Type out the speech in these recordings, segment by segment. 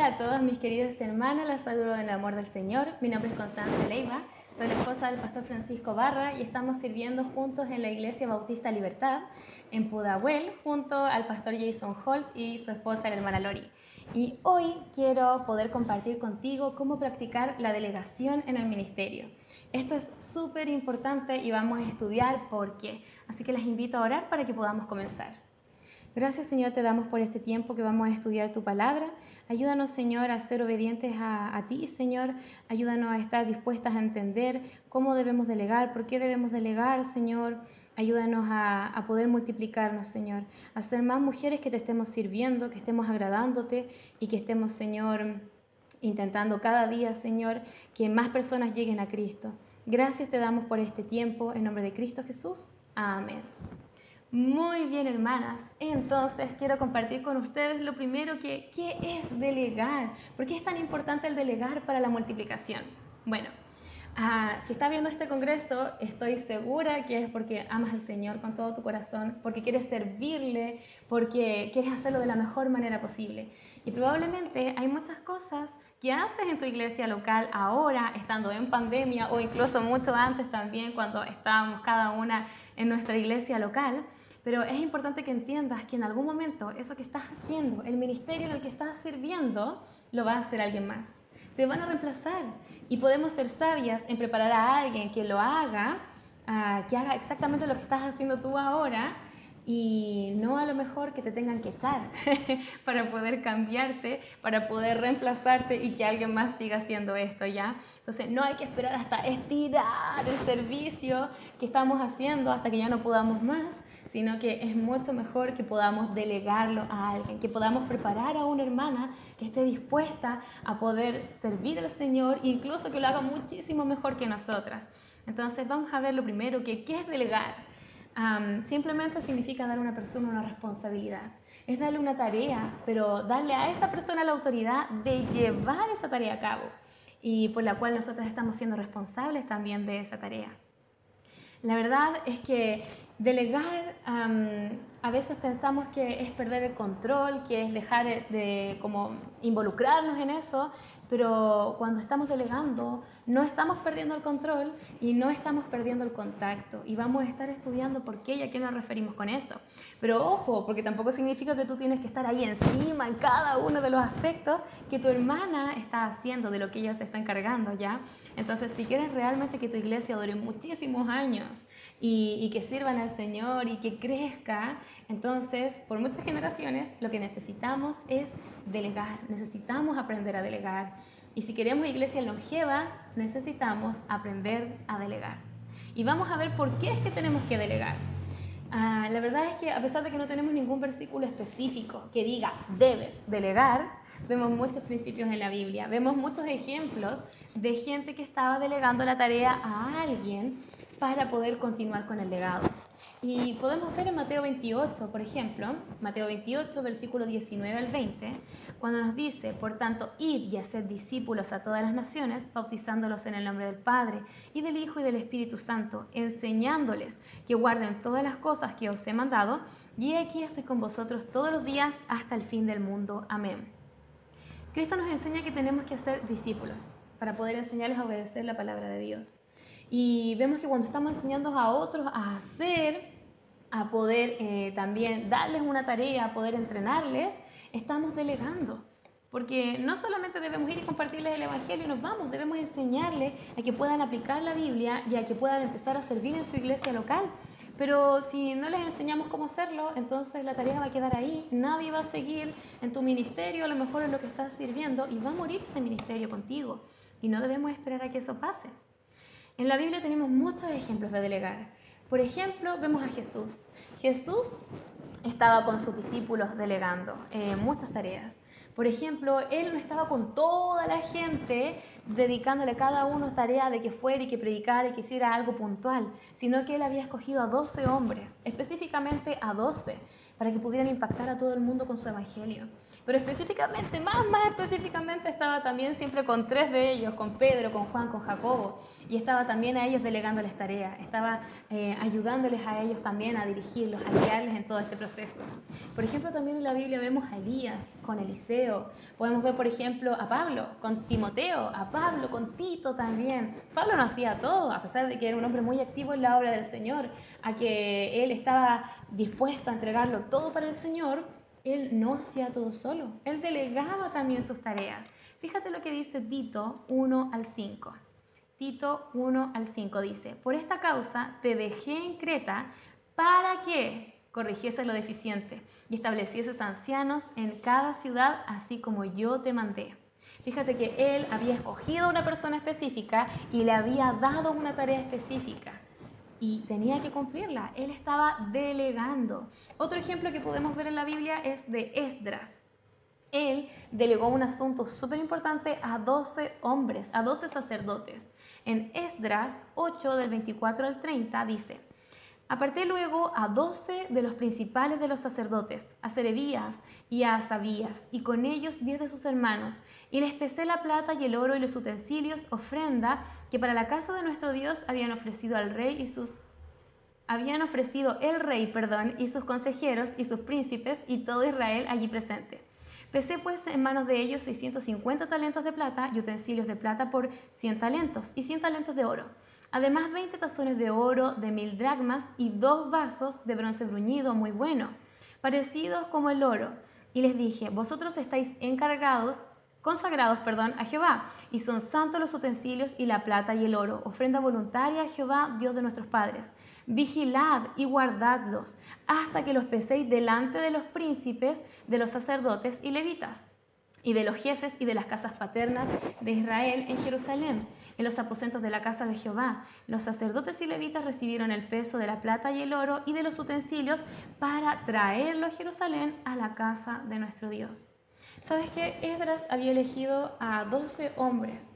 Hola a todos mis queridos hermanos, los saludo en el amor del Señor. Mi nombre es Constanza Leiva, soy la esposa del pastor Francisco Barra y estamos sirviendo juntos en la Iglesia Bautista Libertad en Pudahuel junto al pastor Jason Holt y su esposa la hermana Lori. Y hoy quiero poder compartir contigo cómo practicar la delegación en el ministerio. Esto es súper importante y vamos a estudiar por qué. Así que les invito a orar para que podamos comenzar. Gracias, Señor, te damos por este tiempo que vamos a estudiar tu palabra. Ayúdanos, Señor, a ser obedientes a ti, Señor. Ayúdanos a estar dispuestas a entender cómo debemos delegar, por qué debemos delegar, Señor. Ayúdanos a poder multiplicarnos, Señor, a ser más mujeres que te estemos sirviendo, que estemos agradándote y que estemos, Señor, intentando cada día, Señor, que más personas lleguen a Cristo. Gracias te damos por este tiempo, en nombre de Cristo Jesús. Amén. Muy bien, hermanas. Entonces, quiero compartir con ustedes lo primero ¿qué es delegar? ¿Por qué es tan importante el delegar para la multiplicación? Bueno, si estás viendo este congreso, estoy segura que es porque amas al Señor con todo tu corazón, porque quieres servirle, porque quieres hacerlo de la mejor manera posible. Y probablemente hay muchas cosas que haces en tu iglesia local ahora, estando en pandemia, o incluso mucho antes también, cuando estábamos cada una en nuestra iglesia local. Pero es importante que entiendas que en algún momento eso que estás haciendo, el ministerio en el que estás sirviendo, lo va a hacer alguien más. Te van a reemplazar y podemos ser sabias en preparar a alguien que lo haga, que haga exactamente lo que estás haciendo tú ahora y no a lo mejor que te tengan que echar para poder cambiarte, para poder reemplazarte y que alguien más siga haciendo esto, ¿ya? Entonces no hay que esperar hasta estirar el servicio que estamos haciendo hasta que ya no podamos más, sino que es mucho mejor que podamos delegarlo a alguien, que podamos preparar a una hermana que esté dispuesta a poder servir al Señor, incluso que lo haga muchísimo mejor que nosotras. Entonces vamos a ver lo primero, ¿qué es delegar? Simplemente significa dar a una persona una responsabilidad. Es darle una tarea, pero darle a esa persona la autoridad de llevar esa tarea a cabo y por la cual nosotras estamos siendo responsables también de esa tarea. La verdad es que delegar, a veces pensamos que es perder el control, que es dejar de como involucrarnos en eso, pero cuando estamos delegando no estamos perdiendo el control y no estamos perdiendo el contacto y vamos a estar estudiando por qué y a qué nos referimos con eso. Pero ojo, porque tampoco significa que tú tienes que estar ahí encima en cada uno de los aspectos que tu hermana está haciendo, de lo que ella se está encargando, ¿ya? Entonces, si quieres realmente que tu iglesia dure muchísimos años y que sirvan al Señor y que crezca, entonces, por muchas generaciones, lo que necesitamos es delegar, necesitamos aprender a delegar. Y si queremos iglesias longevas, necesitamos aprender a delegar. Y vamos a ver por qué es que tenemos que delegar. La verdad es que a pesar de que no tenemos ningún versículo específico que diga debes delegar, vemos muchos principios en la Biblia, vemos muchos ejemplos de gente que estaba delegando la tarea a alguien para poder continuar con el legado. Y podemos ver en Mateo 28, por ejemplo, Mateo 28, versículo 19 al 20, cuando nos dice, por tanto, id y haced discípulos a todas las naciones, bautizándolos en el nombre del Padre, y del Hijo y del Espíritu Santo, enseñándoles que guarden todas las cosas que os he mandado, y aquí estoy con vosotros todos los días hasta el fin del mundo. Amén. Cristo nos enseña que tenemos que hacer discípulos para poder enseñarles a obedecer la palabra de Dios. Y vemos que cuando estamos enseñando a otros a hacer, a poder también darles una tarea, a poder entrenarles, estamos delegando. Porque no solamente debemos ir y compartirles el Evangelio y nos vamos, debemos enseñarles a que puedan aplicar la Biblia y a que puedan empezar a servir en su iglesia local. Pero si no les enseñamos cómo hacerlo, entonces la tarea va a quedar ahí, nadie va a seguir en tu ministerio, a lo mejor en lo que estás sirviendo, y va a morir ese ministerio contigo. Y no debemos esperar a que eso pase. En la Biblia tenemos muchos ejemplos de delegar. Por ejemplo, vemos a Jesús. Jesús estaba con sus discípulos delegando muchas tareas. Por ejemplo, él no estaba con toda la gente dedicándole a cada uno tarea de que fuera y que predicara y que hiciera algo puntual, sino que él había escogido a 12 hombres, específicamente a 12, para que pudieran impactar a todo el mundo con su evangelio. pero específicamente, más específicamente, estaba también siempre con 3 de ellos, con Pedro, con Juan, con Jacobo, y estaba también a ellos delegándoles tareas, estaba ayudándoles a ellos también a dirigirlos, a guiarles en todo este proceso. Por ejemplo, también en la Biblia vemos a Elías con Eliseo, podemos ver, por ejemplo, a Pablo con Timoteo, a Pablo con Tito también. Pablo no hacía todo, a pesar de que era un hombre muy activo en la obra del Señor, a que él estaba dispuesto a entregarlo todo para el Señor. Él no hacía todo solo, él delegaba también sus tareas. Fíjate lo que dice Tito 1 al 5. Tito 1 al 5 dice: por esta causa te dejé en Creta para que corrigieses lo deficiente y establecieses ancianos en cada ciudad, así como yo te mandé. Fíjate que él había escogido a una persona específica y le había dado una tarea específica y tenía que cumplirla. Él estaba delegando. Otro ejemplo que podemos ver en la Biblia es de Esdras. Él delegó un asunto súper importante a 12 hombres, a 12 sacerdotes. En Esdras 8, del 24 al 30, dice: aparté luego a 12 de los principales de los sacerdotes, a Serebías y a Asabías, y con ellos 10 de sus hermanos, y les pesé la plata y el oro y los utensilios, ofrenda que para la casa de nuestro Dios habían ofrecido el rey y sus consejeros y sus príncipes y todo Israel allí presente. Pesé pues en manos de ellos 650 talentos de plata y utensilios de plata por 100 talentos y 100 talentos de oro. Además 20 tazones de oro de 1000 dracmas y 2 vasos de bronce bruñido muy bueno, parecidos como el oro. Y les dije: vosotros estáis consagrados a Jehová, y son santos los utensilios y la plata y el oro, ofrenda voluntaria a Jehová, Dios de nuestros padres. Vigilad y guardadlos hasta que los peséis delante de los príncipes, de los sacerdotes y levitas, y de los jefes y de las casas paternas de Israel en Jerusalén, en los aposentos de la casa de Jehová. Los sacerdotes y levitas recibieron el peso de la plata y el oro y de los utensilios para traerlo a Jerusalén, a la casa de nuestro Dios. ¿Sabes qué? Esdras había elegido a 12 hombres.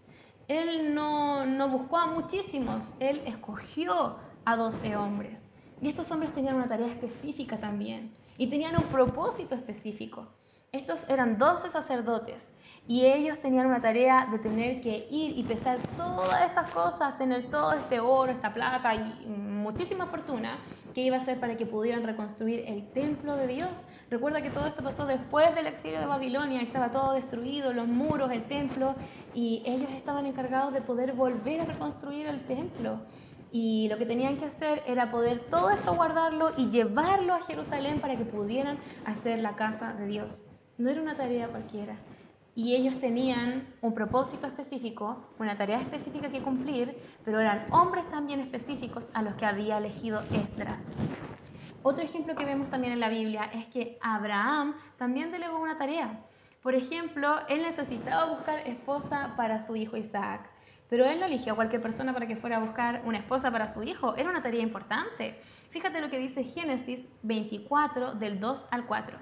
Él no buscó a muchísimos, él escogió a 12 hombres. Y estos hombres tenían una tarea específica también, y tenían un propósito específico. Estos eran 12 sacerdotes y ellos tenían una tarea de tener que ir y pesar todas estas cosas, tener todo este oro, esta plata y muchísima fortuna que iba a ser para que pudieran reconstruir el templo de Dios. Recuerda que todo esto pasó después del exilio de Babilonia, estaba todo destruido, los muros, el templo, y ellos estaban encargados de poder volver a reconstruir el templo. Y lo que tenían que hacer era poder todo esto guardarlo y llevarlo a Jerusalén para que pudieran hacer la casa de Dios. No era una tarea cualquiera. Y ellos tenían un propósito específico, una tarea específica que cumplir, pero eran hombres también específicos a los que había elegido Esdras. Otro ejemplo que vemos también en la Biblia es que Abraham también delegó una tarea. Por ejemplo, él necesitaba buscar esposa para su hijo Isaac, pero él no eligió a cualquier persona para que fuera a buscar una esposa para su hijo. Era una tarea importante. Fíjate lo que dice Génesis 24, del 2 al 4.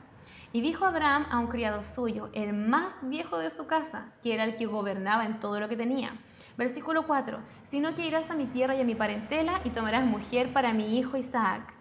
Y dijo Abraham a un criado suyo, el más viejo de su casa, que era el que gobernaba en todo lo que tenía. Versículo 4. Sino que irás a mi tierra y a mi parentela y tomarás mujer para mi hijo Isaac.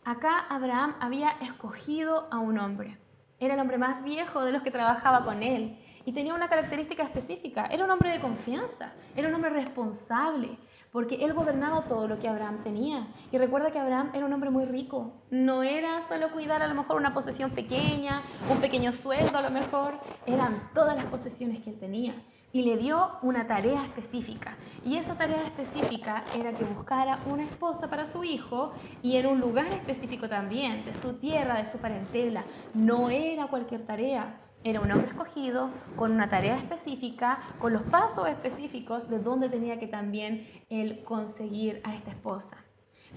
Acá Abraham había escogido a un hombre. Era el hombre más viejo de los que trabajaba con él y tenía una característica específica. Era un hombre de confianza, era un hombre responsable, porque él gobernaba todo lo que Abraham tenía. Y recuerda que Abraham era un hombre muy rico. No era solo cuidar a lo mejor una posesión pequeña, un pequeño sueldo a lo mejor. Eran todas las posesiones que él tenía. Y le dio una tarea específica. Y esa tarea específica era que buscara una esposa para su hijo y en un lugar específico también, de su tierra, de su parentela. No era cualquier tarea. Era un hombre escogido, con una tarea específica, con los pasos específicos de dónde tenía que también él conseguir a esta esposa.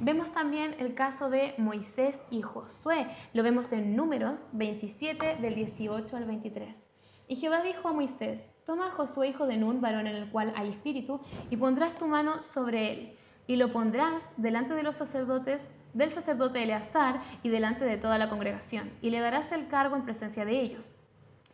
Vemos también el caso de Moisés y Josué. Lo vemos en Números 27, del 18 al 23. Y Jehová dijo a Moisés: toma a Josué, hijo de Nun, varón en el cual hay espíritu, y pondrás tu mano sobre él, y lo pondrás delante de los sacerdotes, del sacerdote Eleazar, y delante de toda la congregación, y le darás el cargo en presencia de ellos.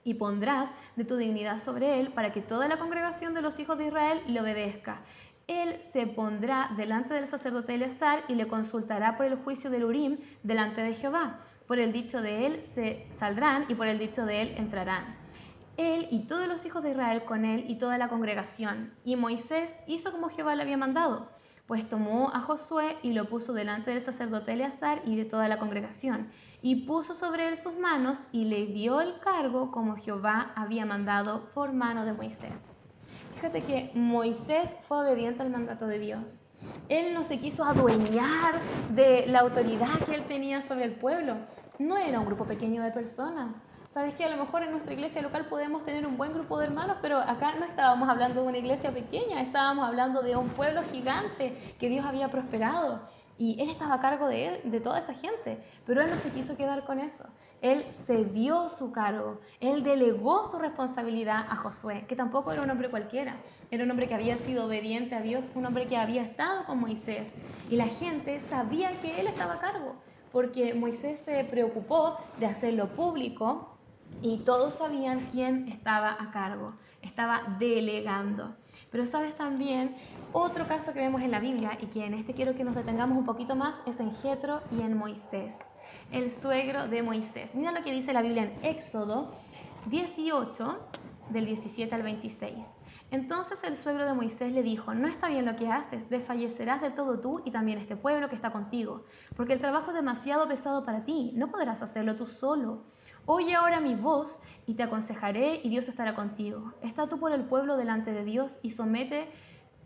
Y pondrás de tu dignidad sobre él, para que toda la congregación de los hijos de Israel le obedezca. Él se pondrá delante del sacerdote Eleazar y le consultará por el juicio del Urim delante de Jehová, Por el dicho de él se saldrán y por el dicho de él entrarán. Él y todos los hijos de Israel con él y toda la congregación. Y Moisés hizo como Jehová le había mandado, pues tomó a Josué y lo puso delante del sacerdote Eleazar y de toda la congregación, y puso sobre él sus manos y le dio el cargo como Jehová había mandado por mano de Moisés. Fíjate que Moisés fue obediente al mandato de Dios. Él no se quiso adueñar de la autoridad que él tenía sobre el pueblo. No era un grupo pequeño de personas. Sabes que a lo mejor en nuestra iglesia local podemos tener un buen grupo de hermanos, pero acá no estábamos hablando de una iglesia pequeña, estábamos hablando de un pueblo gigante que Dios había prosperado. Y él estaba a cargo de toda esa gente, pero él no se quiso quedar con eso. Él cedió su cargo, él delegó su responsabilidad a Josué, que tampoco era un hombre cualquiera, era un hombre que había sido obediente a Dios, un hombre que había estado con Moisés. Y la gente sabía que él estaba a cargo, porque Moisés se preocupó de hacerlo público y todos sabían quién estaba a cargo, estaba delegando. Pero sabes también, otro caso que vemos en la Biblia y que en este quiero que nos detengamos un poquito más es en Jetro y en Moisés, el suegro de Moisés. Mira lo que dice la Biblia en Éxodo 18, del 17 al 26. Entonces el suegro de Moisés le dijo: no está bien lo que haces, desfallecerás de todo tú y también este pueblo que está contigo, porque el trabajo es demasiado pesado para ti, no podrás hacerlo tú solo. Oye ahora mi voz y te aconsejaré y Dios estará contigo. Está tú por el pueblo delante de Dios y somete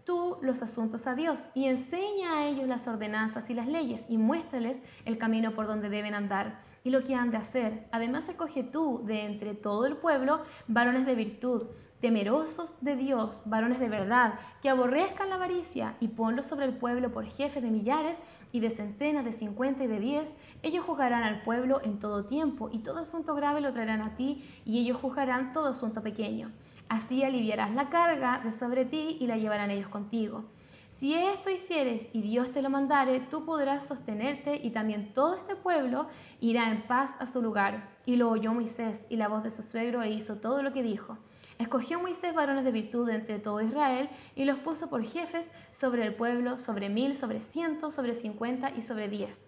tú los asuntos a Dios y enseña a ellos las ordenanzas y las leyes y muéstrales el camino por donde deben andar y lo que han de hacer. Además escoge tú de entre todo el pueblo varones de virtud, temerosos de Dios, varones de verdad, que aborrezcan la avaricia, y ponlos sobre el pueblo por jefes de millares y de centenas, de 50 y de 10. Ellos juzgarán al pueblo en todo tiempo, y todo asunto grave lo traerán a ti, y ellos juzgarán todo asunto pequeño. Así aliviarás la carga de sobre ti y la llevarán ellos contigo. Si esto hicieres y Dios te lo mandare, tú podrás sostenerte y también todo este pueblo irá en paz a su lugar. Y lo oyó Moisés y la voz de su suegro e hizo todo lo que dijo. Escogió Moisés varones de virtud entre todo Israel y los puso por jefes sobre el pueblo, sobre 1000, sobre 100, sobre 50 y sobre 10.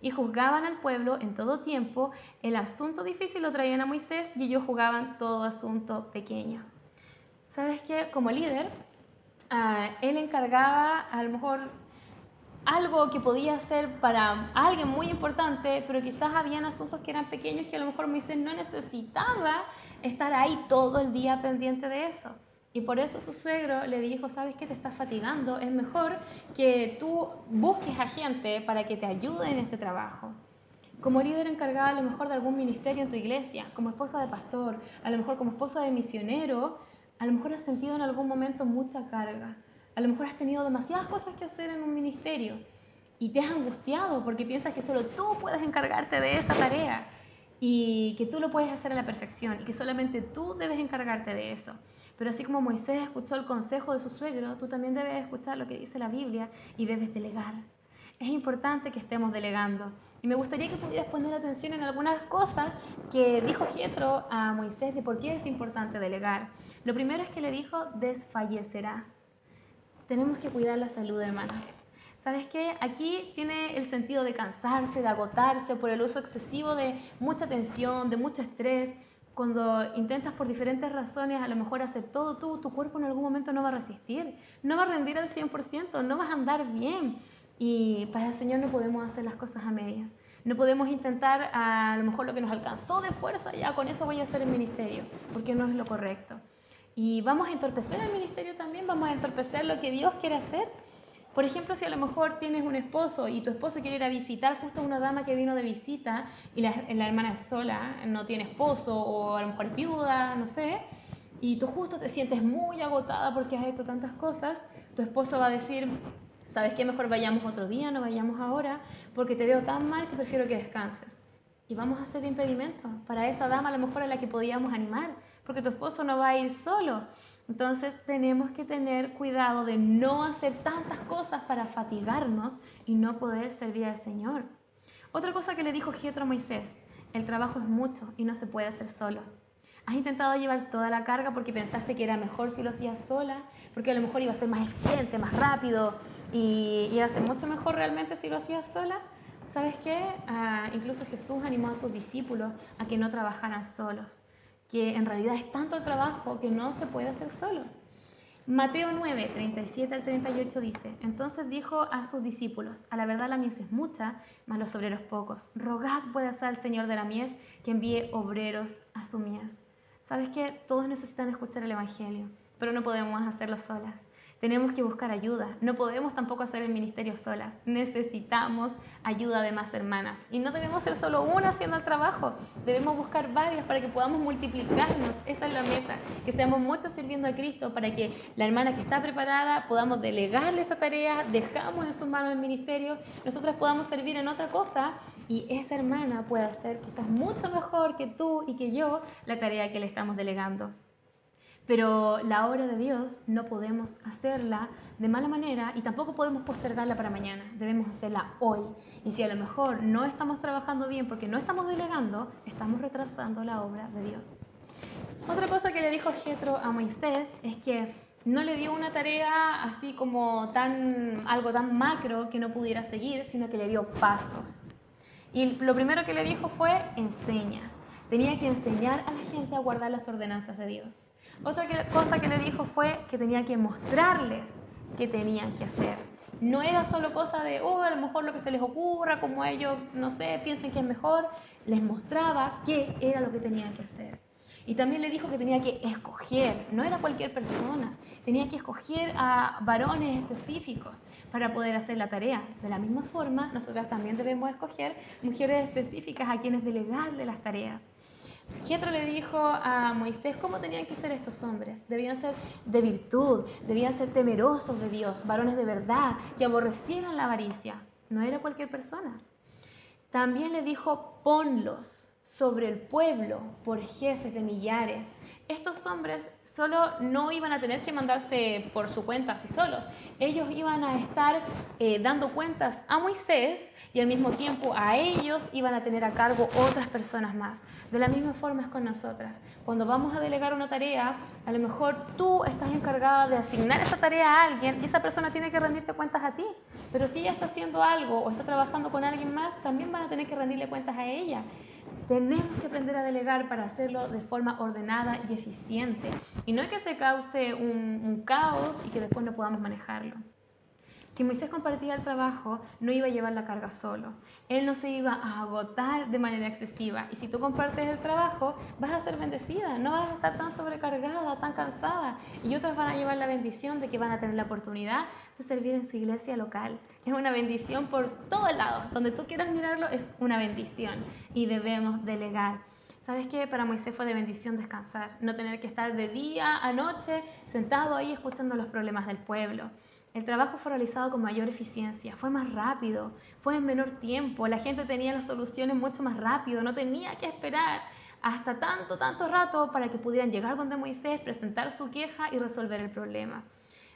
Y juzgaban al pueblo en todo tiempo. El asunto difícil lo traían a Moisés y ellos juzgaban todo asunto pequeño. ¿Sabes qué? Como líder, él encargaba a lo mejor algo que podía ser para alguien muy importante, pero quizás habían asuntos que eran pequeños que a lo mejor Moisés no necesitaba estar ahí todo el día pendiente de eso. Y por eso su suegro le dijo: ¿sabes qué? Te estás fatigando, es mejor que tú busques a gente para que te ayude en este trabajo. Como líder encargada a lo mejor de algún ministerio en tu iglesia, como esposa de pastor, a lo mejor como esposa de misionero, a lo mejor has sentido en algún momento mucha carga. A lo mejor has tenido demasiadas cosas que hacer en un ministerio y te has angustiado porque piensas que solo tú puedes encargarte de esa tarea y que tú lo puedes hacer a la perfección y que solamente tú debes encargarte de eso. Pero así como Moisés escuchó el consejo de su suegro, tú también debes escuchar lo que dice la Biblia y debes delegar. Es importante que estemos delegando. Y me gustaría que pudieras poner atención en algunas cosas que dijo Jetro a Moisés de por qué es importante delegar. Lo primero es que le dijo: desfallecerás. Tenemos que cuidar la salud, hermanas. ¿Sabes qué? Aquí tiene el sentido de cansarse, de agotarse por el uso excesivo de mucha tensión, de mucho estrés. Cuando intentas por diferentes razones a lo mejor hacer todo tú, tu cuerpo en algún momento no va a resistir, no va a rendir al 100%, no vas a andar bien. Y para el Señor no podemos hacer las cosas a medias. No podemos intentar a lo mejor lo que nos alcanzó de fuerza, ya con eso voy a hacer el ministerio, porque no es lo correcto. Y vamos a entorpecer el ministerio también, vamos a entorpecer lo que Dios quiere hacer. Por ejemplo, si a lo mejor tienes un esposo y tu esposo quiere ir a visitar justo a una dama que vino de visita y la hermana es sola, no tiene esposo o a lo mejor es viuda, no sé, y tú justo te sientes muy agotada porque has hecho tantas cosas, tu esposo va a decir: ¿sabes qué? Mejor vayamos otro día, no vayamos ahora, porque te veo tan mal que prefiero que descanses. Y vamos a hacer impedimento para esa dama a lo mejor a la que podíamos animar, porque tu esposo no va a ir solo. Entonces tenemos que tener cuidado de no hacer tantas cosas para fatigarnos y no poder servir al Señor. Otra cosa que le dijo Jetro a Moisés: el trabajo es mucho y no se puede hacer solo. ¿Has intentado llevar toda la carga porque pensaste que era mejor si lo hacías sola? Porque a lo mejor iba a ser más eficiente, más rápido y iba a ser mucho mejor realmente si lo hacías sola. ¿Sabes qué? Incluso Jesús animó a sus discípulos a que no trabajaran solos, que en realidad es tanto el trabajo que no se puede hacer solo. Mateo 9, 37 al 38 dice: entonces dijo a sus discípulos: a la verdad la mies es mucha, mas los obreros pocos. Rogad pues al Señor de la mies que envíe obreros a su mies. ¿Sabes qué? Todos necesitan escuchar el Evangelio, pero no podemos hacerlo solas. Tenemos que buscar ayuda. No podemos tampoco hacer el ministerio solas. Necesitamos ayuda de más hermanas. Y no debemos ser solo una haciendo el trabajo. Debemos buscar varias para que podamos multiplicarnos. Esa es la meta. Que seamos muchos sirviendo a Cristo para que la hermana que está preparada podamos delegarle esa tarea, dejamos en sus manos el ministerio, nosotras podamos servir en otra cosa y esa hermana pueda hacer quizás mucho mejor que tú y que yo la tarea que le estamos delegando. Pero la obra de Dios no podemos hacerla de mala manera y tampoco podemos postergarla para mañana. Debemos hacerla hoy. Y si a lo mejor no estamos trabajando bien porque no estamos delegando, estamos retrasando la obra de Dios. Otra cosa que le dijo Jetro a Moisés es que no le dio una tarea así como algo tan macro que no pudiera seguir, sino que le dio pasos. Y lo primero que le dijo fue: enseña. Tenía que enseñar a la gente a guardar las ordenanzas de Dios. Otra cosa que le dijo fue que tenía que mostrarles qué tenían que hacer. No era solo cosa de, a lo mejor lo que se les ocurra, como ellos, no sé, piensen que es mejor. Les mostraba qué era lo que tenían que hacer. Y también le dijo que tenía que escoger, no era cualquier persona, tenía que escoger a varones específicos para poder hacer la tarea. De la misma forma, nosotras también debemos escoger mujeres específicas a quienes delegarle las tareas. Jetro le dijo a Moisés cómo tenían que ser estos hombres. Debían ser de virtud, debían ser temerosos de Dios, varones de verdad, que aborrecieran la avaricia. No era cualquier persona. También le dijo: ponlos sobre el pueblo por jefes de millares. Estos hombres solo no iban a tener que mandarse por su cuenta así solos. Ellos iban a estar dando cuentas a Moisés y al mismo tiempo a ellos iban a tener a cargo otras personas más. De la misma forma es con nosotras. Cuando vamos a delegar una tarea, a lo mejor tú estás encargada de asignar esa tarea a alguien y esa persona tiene que rendirte cuentas a ti. Pero si ella está haciendo algo o está trabajando con alguien más, también van a tener que rendirle cuentas a ella. Tenemos que aprender a delegar para hacerlo de forma ordenada y eficiente. Y no es que se cause un caos y que después no podamos manejarlo. Si Moisés compartía el trabajo, no iba a llevar la carga solo. Él no se iba a agotar de manera excesiva. Y si tú compartes el trabajo, vas a ser bendecida. No vas a estar tan sobrecargada, tan cansada. Y otras van a llevar la bendición de que van a tener la oportunidad de servir en su iglesia local. Es una bendición por todos lados. Donde tú quieras mirarlo, es una bendición. Y debemos delegar. ¿Sabes qué? Para Moisés fue de bendición descansar. No tener que estar de día a noche sentado ahí escuchando los problemas del pueblo. El trabajo fue realizado con mayor eficiencia, fue más rápido, fue en menor tiempo, la gente tenía las soluciones mucho más rápido, no tenía que esperar hasta tanto rato para que pudieran llegar donde Moisés, presentar su queja y resolver el problema.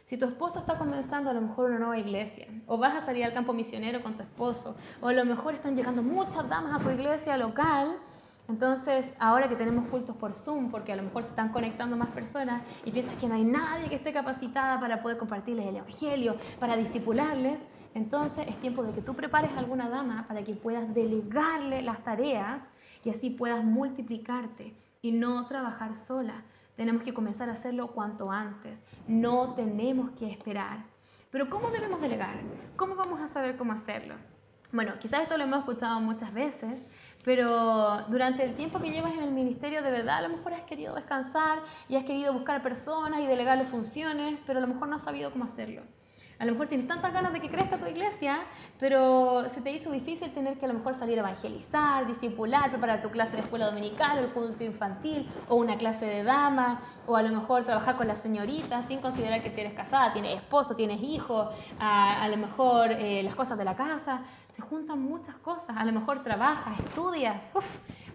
Si tu esposo está comenzando a lo mejor una nueva iglesia, o vas a salir al campo misionero con tu esposo, o a lo mejor están llegando muchas damas a tu iglesia local, entonces, ahora que tenemos cultos por Zoom, porque a lo mejor se están conectando más personas y piensas que no hay nadie que esté capacitada para poder compartirles el evangelio, para discipularles, entonces es tiempo de que tú prepares a alguna dama para que puedas delegarle las tareas y así puedas multiplicarte y no trabajar sola. Tenemos que comenzar a hacerlo cuanto antes, no tenemos que esperar. Pero ¿cómo debemos delegar? ¿Cómo vamos a saber cómo hacerlo? Bueno, quizás esto lo hemos escuchado muchas veces, pero durante el tiempo que llevas en el ministerio, de verdad, a lo mejor has querido descansar y has querido buscar personas y delegarle funciones, pero a lo mejor no has sabido cómo hacerlo. A lo mejor tienes tantas ganas de que crezca tu iglesia, pero se te hizo difícil tener que a lo mejor salir a evangelizar, discipular, preparar tu clase de escuela dominical, el culto infantil, o una clase de dama, o a lo mejor trabajar con las señoritas sin considerar que si eres casada, tienes esposo, tienes hijos, a lo mejor las cosas de la casa. Se juntan muchas cosas, a lo mejor trabajas, estudias,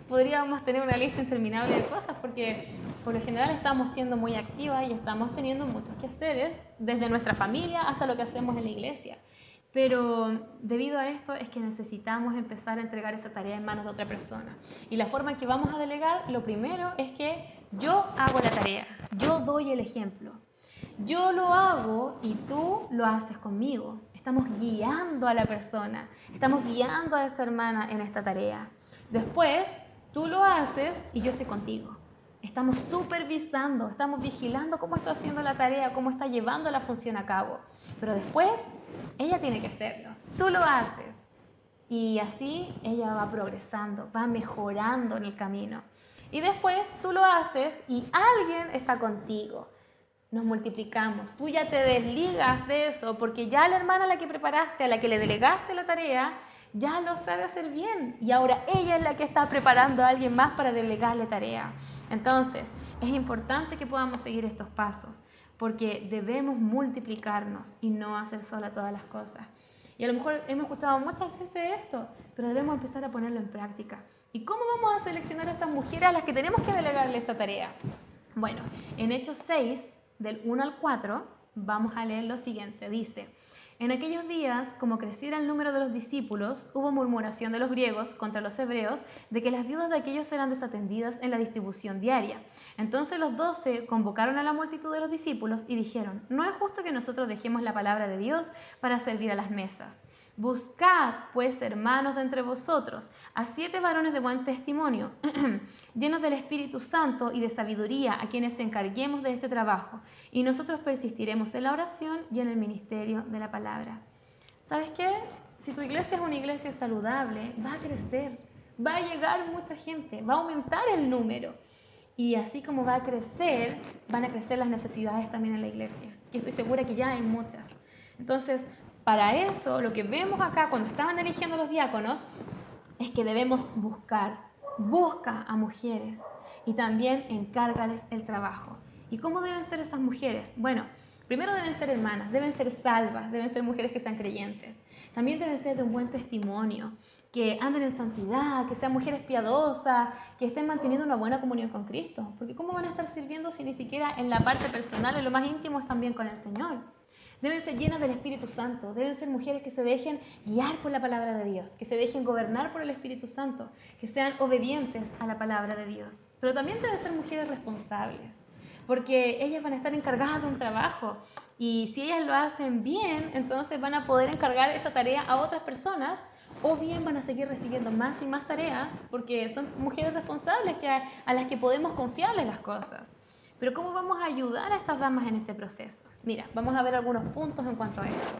podríamos tener una lista interminable de cosas porque por lo general estamos siendo muy activas y estamos teniendo muchos quehaceres, desde nuestra familia hasta lo que hacemos en la iglesia. Pero debido a esto es que necesitamos empezar a entregar esa tarea en manos de otra persona. Y la forma en que vamos a delegar, lo primero es que yo hago la tarea, yo doy el ejemplo. Yo lo hago y tú lo haces conmigo. Estamos guiando a la persona, estamos guiando a esa hermana en esta tarea. Después, tú lo haces y yo estoy contigo. Estamos supervisando, estamos vigilando cómo está haciendo la tarea, cómo está llevando la función a cabo. Pero después, ella tiene que hacerlo. Tú lo haces. Y así ella va progresando, va mejorando en el camino. Y después tú lo haces y alguien está contigo. Nos multiplicamos. Tú ya te desligas de eso porque ya la hermana a la que preparaste, a la que le delegaste la tarea, ya lo sabe hacer bien. Y ahora ella es la que está preparando a alguien más para delegarle tarea. Entonces, es importante que podamos seguir estos pasos porque debemos multiplicarnos y no hacer sola todas las cosas. Y a lo mejor hemos escuchado muchas veces esto, pero debemos empezar a ponerlo en práctica. ¿Y cómo vamos a seleccionar a esas mujeres a las que tenemos que delegarle esa tarea? Bueno, en Hechos 6, del 1 al 4, vamos a leer lo siguiente. Dice: en aquellos días, como creciera el número de los discípulos, hubo murmuración de los griegos contra los hebreos de que las viudas de aquellos eran desatendidas en la distribución diaria. Entonces los 12 convocaron a la multitud de los discípulos y dijeron: no es justo que nosotros dejemos la palabra de Dios para servir a las mesas. Buscad, pues, hermanos de entre vosotros, a 7 varones de buen testimonio, llenos del Espíritu Santo y de sabiduría, a quienes encarguemos de este trabajo, y nosotros persistiremos en la oración y en el ministerio de la palabra. ¿Sabes qué? Si tu iglesia es una iglesia saludable, va a crecer, va a llegar mucha gente, va a aumentar el número. Y así como va a crecer, van a crecer las necesidades también en la iglesia. Y estoy segura que ya hay muchas. Entonces, para eso, lo que vemos acá cuando estaban eligiendo los diáconos es que debemos busca a mujeres y también encárgales el trabajo. ¿Y cómo deben ser esas mujeres? Bueno, primero deben ser hermanas, deben ser salvas, deben ser mujeres que sean creyentes. También deben ser de un buen testimonio, que anden en santidad, que sean mujeres piadosas, que estén manteniendo una buena comunión con Cristo. Porque ¿cómo van a estar sirviendo si ni siquiera en la parte personal, en lo más íntimo, están bien con el Señor? Deben ser llenas del Espíritu Santo, deben ser mujeres que se dejen guiar por la palabra de Dios, que se dejen gobernar por el Espíritu Santo, que sean obedientes a la palabra de Dios. Pero también deben ser mujeres responsables, porque ellas van a estar encargadas de un trabajo y si ellas lo hacen bien, entonces van a poder encargar esa tarea a otras personas, o bien van a seguir recibiendo más y más tareas porque son mujeres responsables a las que podemos confiarles las cosas. Pero ¿cómo vamos a ayudar a estas damas en ese proceso? Mira, vamos a ver algunos puntos en cuanto a esto.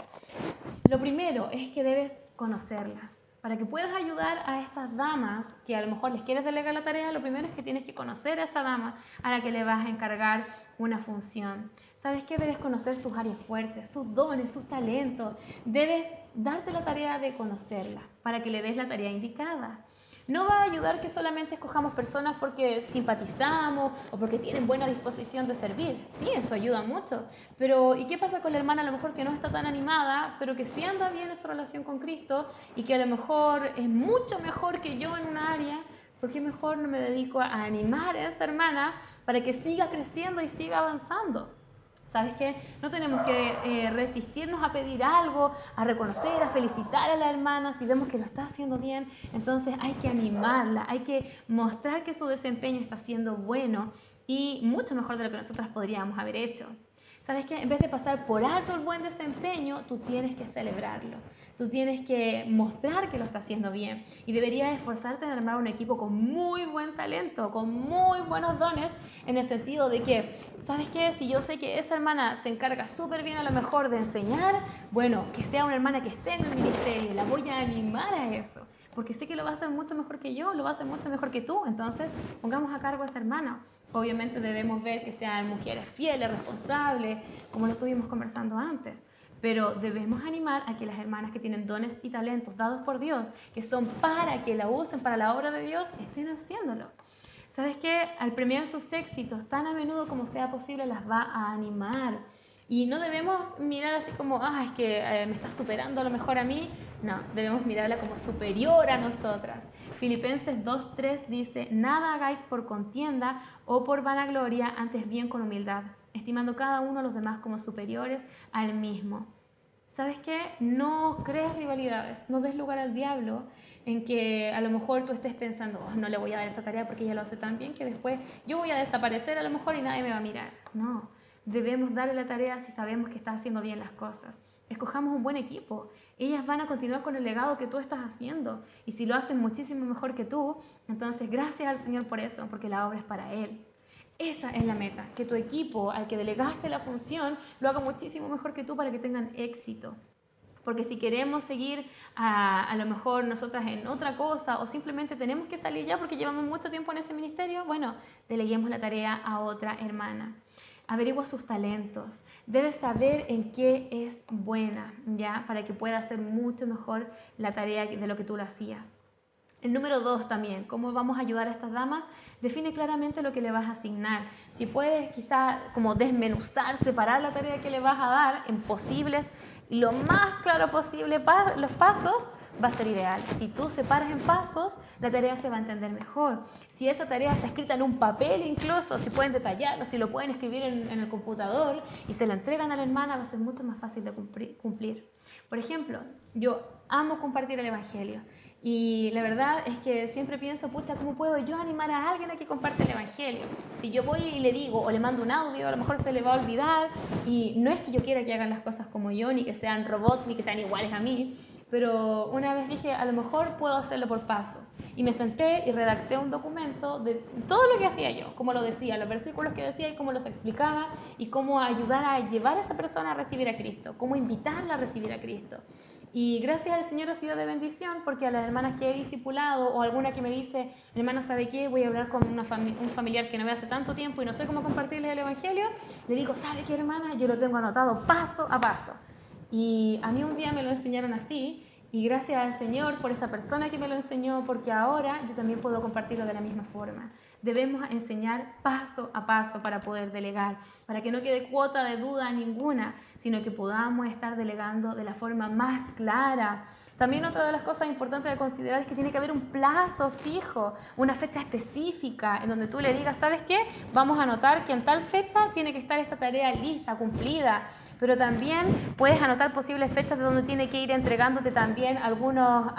Lo primero es que debes conocerlas. Para que puedas ayudar a estas damas que a lo mejor les quieres delegar la tarea, lo primero es que tienes que conocer a esa dama a la que le vas a encargar una función. ¿Sabes qué? Debes conocer sus áreas fuertes, sus dones, sus talentos. Debes darte la tarea de conocerla para que le des la tarea indicada. No va a ayudar que solamente escojamos personas porque simpatizamos o porque tienen buena disposición de servir. Sí, eso ayuda mucho. Pero ¿y qué pasa con la hermana a lo mejor que no está tan animada, pero que sí anda bien en su relación con Cristo y que a lo mejor es mucho mejor que yo en una área? ¿Por qué mejor no me dedico a animar a esa hermana para que siga creciendo y siga avanzando? ¿Sabes qué? No tenemos que resistirnos a pedir algo, a reconocer, a felicitar a la hermana si vemos que lo está haciendo bien. Entonces hay que animarla, hay que mostrar que su desempeño está siendo bueno y mucho mejor de lo que nosotras podríamos haber hecho. ¿Sabes qué? En vez de pasar por alto el buen desempeño, tú tienes que celebrarlo. Tú tienes que mostrar que lo está haciendo bien y deberías esforzarte en armar un equipo con muy buen talento, con muy buenos dones, en el sentido de que, ¿sabes qué? Si yo sé que esa hermana se encarga súper bien a lo mejor de enseñar, bueno, que sea una hermana que esté en el ministerio, la voy a animar a eso, porque sé que lo va a hacer mucho mejor que yo, lo va a hacer mucho mejor que tú, entonces pongamos a cargo a esa hermana. Obviamente debemos ver que sean mujeres fieles, responsables, como lo estuvimos conversando antes. Pero debemos animar a que las hermanas que tienen dones y talentos dados por Dios, que son para que la usen para la obra de Dios, estén haciéndolo. ¿Sabes qué? Al premiar sus éxitos, tan a menudo como sea posible, las va a animar. Y no debemos mirar así como, es que me está superando a lo mejor a mí. No, debemos mirarla como superior a nosotras. Filipenses 2:3 dice: nada hagáis por contienda o por vanagloria, antes bien con humildad, estimando cada uno a los demás como superiores al mismo. ¿Sabes qué? No crees rivalidades, no des lugar al diablo en que a lo mejor tú estés pensando, no le voy a dar esa tarea porque ella lo hace tan bien que después yo voy a desaparecer a lo mejor y nadie me va a mirar. No, debemos darle la tarea si sabemos que está haciendo bien las cosas. escojamos un buen equipo. Ellas van a continuar con el legado que tú estás haciendo. Y si lo hacen muchísimo mejor que tú, entonces gracias al Señor por eso, porque la obra es para Él. Esa es la meta, que tu equipo al que delegaste la función lo haga muchísimo mejor que tú para que tengan éxito. Porque si queremos seguir a lo mejor nosotras en otra cosa o simplemente tenemos que salir ya porque llevamos mucho tiempo en ese ministerio, bueno, deleguemos la tarea a otra hermana. Averigua sus talentos, debes saber en qué es buena, ¿ya? Para que pueda hacer mucho mejor la tarea de lo que tú lo hacías. El número 2 también, ¿cómo vamos a ayudar a estas damas? Define claramente lo que le vas a asignar. Si puedes quizá como desmenuzar, separar la tarea que le vas a dar en posibles, lo más claro posible, los pasos, va a ser ideal. Si tú separas en pasos, la tarea se va a entender mejor. Si esa tarea está escrita en un papel incluso, si pueden detallarlo, si lo pueden escribir en el computador y se lo entregan a la hermana, va a ser mucho más fácil de cumplir. Por ejemplo, yo amo compartir el Evangelio. Y la verdad es que siempre pienso, pucha, ¿cómo puedo yo animar a alguien a que comparte el Evangelio? Si yo voy y le digo o le mando un audio, a lo mejor se le va a olvidar. Y no es que yo quiera que hagan las cosas como yo, ni que sean robots, ni que sean iguales a mí. Pero una vez dije, a lo mejor puedo hacerlo por pasos. Y me senté y redacté un documento de todo lo que hacía yo, cómo lo decía, los versículos que decía y cómo los explicaba, y cómo ayudar a llevar a esa persona a recibir a Cristo, cómo invitarla a recibir a Cristo. Y gracias al Señor ha sido de bendición, porque a las hermanas que he discipulado o alguna que me dice, hermana, ¿sabe qué? Voy a hablar con un familiar que no ve hace tanto tiempo y no sé cómo compartirles el Evangelio, le digo, ¿sabe qué, hermana? Yo lo tengo anotado paso a paso. Y a mí un día me lo enseñaron así, y gracias al Señor por esa persona que me lo enseñó, porque ahora yo también puedo compartirlo de la misma forma. Debemos enseñar paso a paso para poder delegar, para que no quede cuota de duda ninguna, sino que podamos estar delegando de la forma más clara. También otra de las cosas importantes de considerar es que tiene que haber un plazo fijo, una fecha específica, en donde tú le digas, ¿sabes qué? Vamos a anotar que en tal fecha tiene que estar esta tarea lista, cumplida. Pero también puedes anotar posibles fechas de donde tiene que ir entregándote también algunos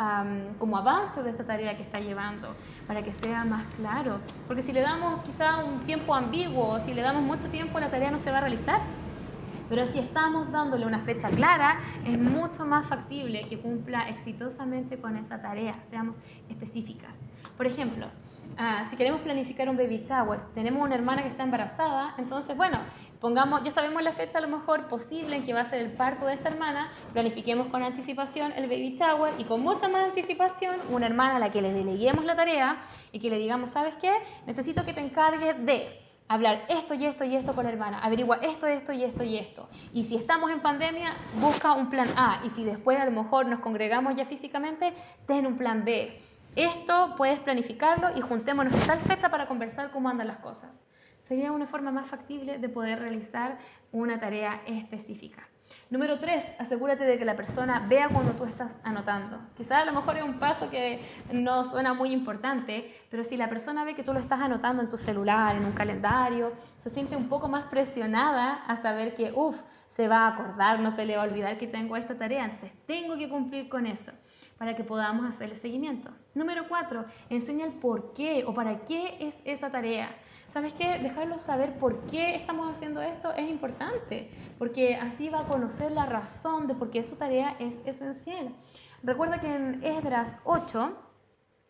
como avances de esta tarea que está llevando, para que sea más claro. Porque si le damos quizá un tiempo ambiguo, o si le damos mucho tiempo, la tarea no se va a realizar. Pero si estamos dándole una fecha clara, es mucho más factible que cumpla exitosamente con esa tarea. Seamos específicas. Por ejemplo, si queremos planificar un baby shower, si tenemos una hermana que está embarazada, entonces, bueno, pongamos, ya sabemos la fecha a lo mejor posible en que va a ser el parto de esta hermana, planifiquemos con anticipación el baby shower y con mucha más anticipación una hermana a la que le deleguemos la tarea y que le digamos, ¿sabes qué? Necesito que te encargues de hablar esto y esto y esto con la hermana, averigua esto, esto y esto y esto. Y si estamos en pandemia, busca un plan A. Y si después a lo mejor nos congregamos ya físicamente, ten un plan B. Esto puedes planificarlo y juntémonos en tal fecha para conversar cómo andan las cosas. Sería una forma más factible de poder realizar una tarea específica. Número 3, asegúrate de que la persona vea cuando tú estás anotando. Quizás a lo mejor es un paso que no suena muy importante, pero si la persona ve que tú lo estás anotando en tu celular, en un calendario, se siente un poco más presionada a saber que, se va a acordar, no se le va a olvidar que tengo esta tarea, entonces tengo que cumplir con eso para que podamos hacer el seguimiento. Número 4, enseña el por qué o para qué es esa tarea. ¿Sabes qué? Dejarlo saber por qué estamos haciendo esto es importante, porque así va a conocer la razón de por qué su tarea es esencial. Recuerda que en Esdras 8,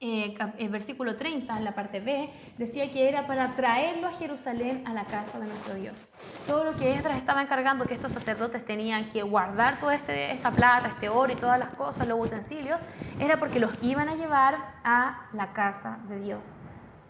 el versículo 30, en la parte B, decía que era para traerlo a Jerusalén, a la casa de nuestro Dios. Todo lo que Esdras estaba encargando que estos sacerdotes tenían que guardar toda esta plata, este oro y todas las cosas, los utensilios, era porque los iban a llevar a la casa de Dios.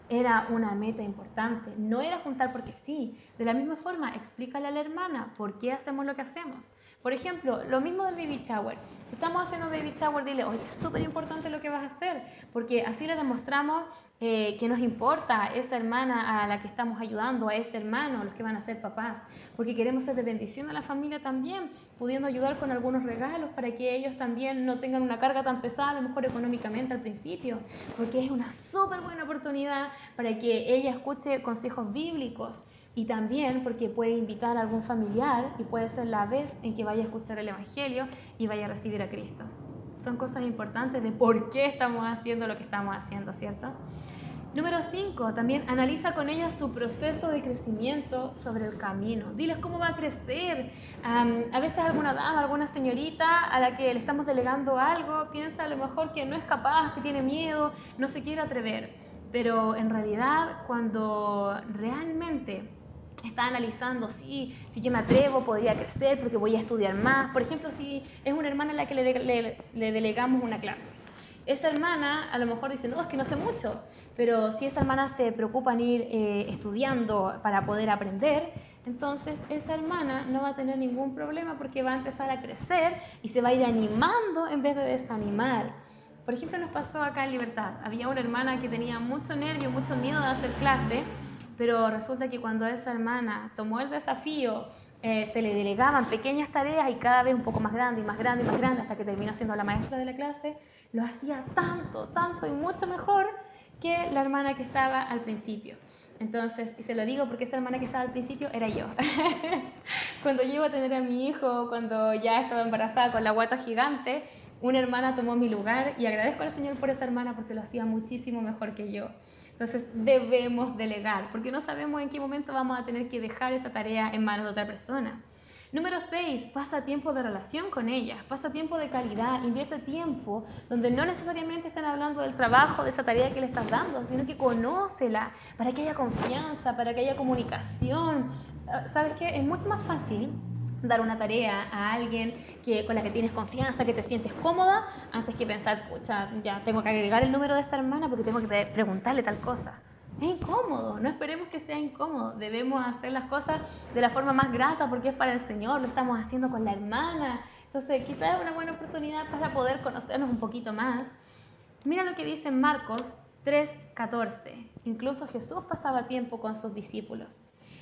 Era una meta importante, no era juntar porque sí. De la misma forma, explícale a la hermana por qué hacemos lo que hacemos. Por ejemplo, lo mismo del baby shower. Si estamos haciendo baby shower, dile, oye, es súper importante lo que vas a hacer, porque así le demostramos que nos importa esa hermana a la que estamos ayudando, a ese hermano, a los que van a ser papás, porque queremos ser de bendición a la familia también, pudiendo ayudar con algunos regalos para que ellos también no tengan una carga tan pesada, a lo mejor económicamente al principio, porque es una súper buena oportunidad para que ella escuche consejos bíblicos y también porque puede invitar a algún familiar y puede ser la vez en que vaya a escuchar el Evangelio y vaya a recibir a Cristo. Son cosas importantes de por qué estamos haciendo lo que estamos haciendo, ¿cierto? Número 5, también analiza con ella su proceso de crecimiento sobre el camino. Diles cómo va a crecer. A veces alguna dama, alguna señorita a la que le estamos delegando algo, piensa a lo mejor que no es capaz, que tiene miedo, no se quiere atrever. Pero en realidad, cuando realmente está analizando si yo me atrevo, podría crecer porque voy a estudiar más. Por ejemplo, si es una hermana a la que le delegamos una clase. Esa hermana a lo mejor dice, no, es que no sé mucho, pero si esa hermana se preocupa en ir estudiando para poder aprender, entonces esa hermana no va a tener ningún problema porque va a empezar a crecer y se va a ir animando en vez de desanimar. Por ejemplo, nos pasó acá en Libertad. Había una hermana que tenía mucho nervio, mucho miedo de hacer clase, pero resulta que cuando esa hermana tomó el desafío, se le delegaban pequeñas tareas y cada vez un poco más grande y más grande y más grande hasta que terminó siendo la maestra de la clase, lo hacía tanto, tanto y mucho mejor que la hermana que estaba al principio. Entonces, y se lo digo porque esa hermana que estaba al principio era yo. Cuando yo iba a tener a mi hijo, cuando ya estaba embarazada con la guata gigante, una hermana tomó mi lugar y agradezco al Señor por esa hermana porque lo hacía muchísimo mejor que yo. Entonces debemos delegar porque no sabemos en qué momento vamos a tener que dejar esa tarea en manos de otra persona. Número 6, pasa tiempo de relación con ellas, pasa tiempo de calidad, invierte tiempo donde no necesariamente están hablando del trabajo, de esa tarea que le estás dando, sino que conócela para que haya confianza, para que haya comunicación. ¿Sabes qué? Es mucho más fácil dar una tarea a alguien con la que tienes confianza, que te sientes cómoda, antes que pensar, pucha, ya tengo que agregar el número de esta hermana porque tengo que preguntarle tal cosa. Es incómodo, no esperemos que sea incómodo, debemos hacer las cosas de la forma más grata porque es para el Señor, lo estamos haciendo con la hermana, entonces quizás es una buena oportunidad para poder conocernos un poquito más. Mira lo que dice en Marcos 3:14, incluso Jesús pasaba tiempo con sus discípulos.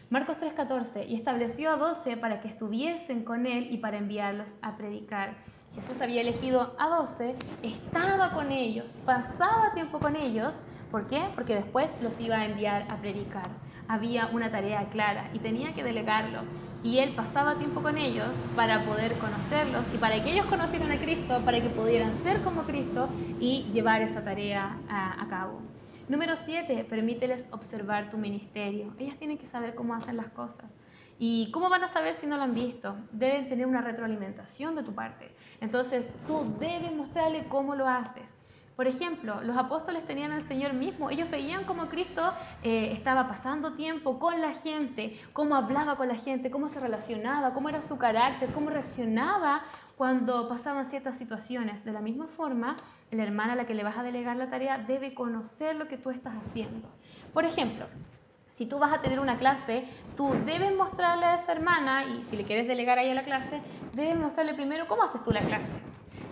Marcos 3:14, y estableció a 12 para que estuviesen con él y para enviarlos a predicar. Jesús había elegido a 12, estaba con ellos, pasaba tiempo con ellos. ¿Por qué? Porque después los iba a enviar a predicar. Había una tarea clara y tenía que delegarlo. Y él pasaba tiempo con ellos para poder conocerlos y para que ellos conocieran a Cristo, para que pudieran ser como Cristo y llevar esa tarea a cabo. Número 7, permíteles observar tu ministerio. Ellas tienen que saber cómo hacen las cosas. ¿Y cómo van a saber si no lo han visto? Deben tener una retroalimentación de tu parte. Entonces, tú debes mostrarle cómo lo haces. Por ejemplo, los apóstoles tenían al Señor mismo. Ellos veían cómo Cristo estaba pasando tiempo con la gente, cómo hablaba con la gente, cómo se relacionaba, cómo era su carácter, cómo reaccionaba cuando pasaban ciertas situaciones. De la misma forma, la hermana a la que le vas a delegar la tarea debe conocer lo que tú estás haciendo. Por ejemplo, si tú vas a tener una clase, tú debes mostrarle a esa hermana, y si le quieres delegar a ella la clase, debes mostrarle primero cómo haces tú la clase.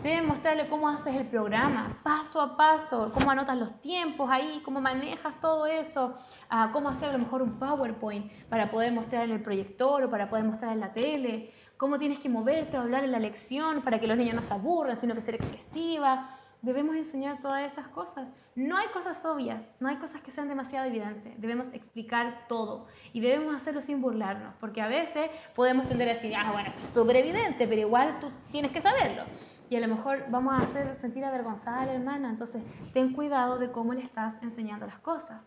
Debes mostrarle cómo haces el programa, paso a paso, cómo anotas los tiempos ahí, cómo manejas todo eso, cómo hacer a lo mejor un PowerPoint para poder mostrar en el proyector o para poder mostrar en la tele, cómo tienes que moverte o hablar en la lección para que los niños no se aburran, sino que ser expresiva. Debemos enseñar todas esas cosas. No hay cosas obvias, no hay cosas que sean demasiado evidentes. Debemos explicar todo y debemos hacerlo sin burlarnos, porque a veces podemos tender a decir, bueno, esto es súper evidente, pero igual tú tienes que saberlo. Y a lo mejor vamos a hacer sentir avergonzada a la hermana, entonces ten cuidado de cómo le estás enseñando las cosas.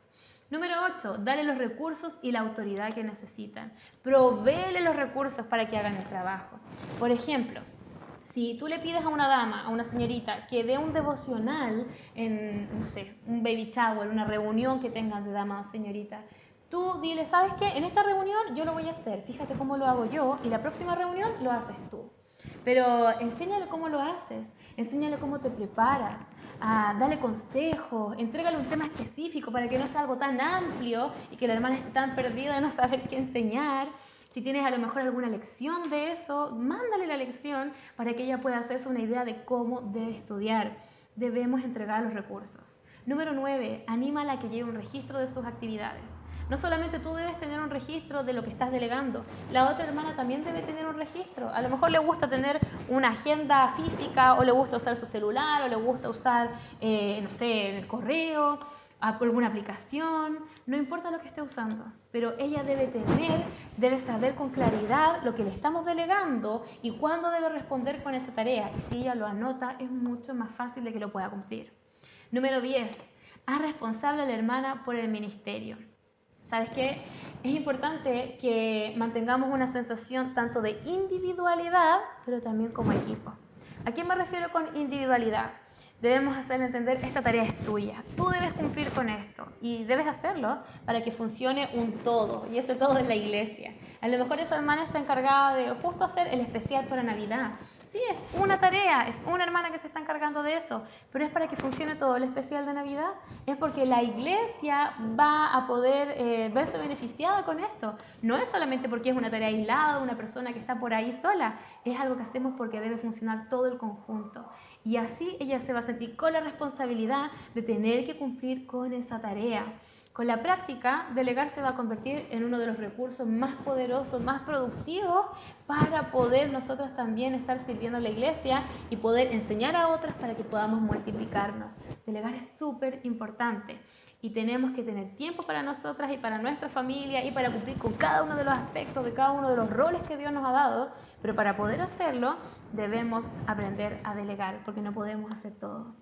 Número 8, dale los recursos y la autoridad que necesitan. Provéele los recursos para que hagan el trabajo. Por ejemplo, si tú le pides a una dama, a una señorita, que dé un devocional en, no sé, un baby shower, una reunión que tengan de dama o señorita, tú dile, ¿sabes qué? En esta reunión yo lo voy a hacer, fíjate cómo lo hago yo, y la próxima reunión lo haces tú. Pero enséñale cómo lo haces, enséñale cómo te preparas, dale consejos, entrégale un tema específico para que no sea algo tan amplio y que la hermana esté tan perdida de no saber qué enseñar. Si tienes a lo mejor alguna lección de eso, mándale la lección para que ella pueda hacerse una idea de cómo debe estudiar. Debemos entregar los recursos. Número 9, anímala a que lleve un registro de sus actividades. No solamente tú debes tener un registro de lo que estás delegando, la otra hermana también debe tener un registro. A lo mejor le gusta tener una agenda física, o le gusta usar su celular, o le gusta usar, no sé, el correo, alguna aplicación, no importa lo que esté usando, pero ella debe saber con claridad lo que le estamos delegando y cuándo debe responder con esa tarea. Y si ella lo anota, es mucho más fácil de que lo pueda cumplir. Número 10. Haz responsable a la hermana por el ministerio. ¿Sabes qué? Es importante que mantengamos una sensación tanto de individualidad, pero también como equipo. ¿A qué me refiero con individualidad? Debemos hacer entender, esta tarea es tuya, tú debes cumplir con esto y debes hacerlo para que funcione un todo, y ese todo es la iglesia. A lo mejor esa hermana está encargada de justo hacer el especial para Navidad. Sí, es una tarea, es una hermana que se está encargando de eso, pero es para que funcione todo el especial de Navidad. Es porque la iglesia va a poder verse beneficiada con esto. No es solamente porque es una tarea aislada, una persona que está por ahí sola, es algo que hacemos porque debe funcionar todo el conjunto. Y así ella se va a sentir con la responsabilidad de tener que cumplir con esa tarea. Con la práctica, delegar se va a convertir en uno de los recursos más poderosos, más productivos para poder nosotros también estar sirviendo a la iglesia y poder enseñar a otras para que podamos multiplicarnos. Delegar es súper importante y tenemos que tener tiempo para nosotras y para nuestra familia y para cumplir con cada uno de los aspectos, de cada uno de los roles que Dios nos ha dado, pero para poder hacerlo debemos aprender a delegar porque no podemos hacer todo.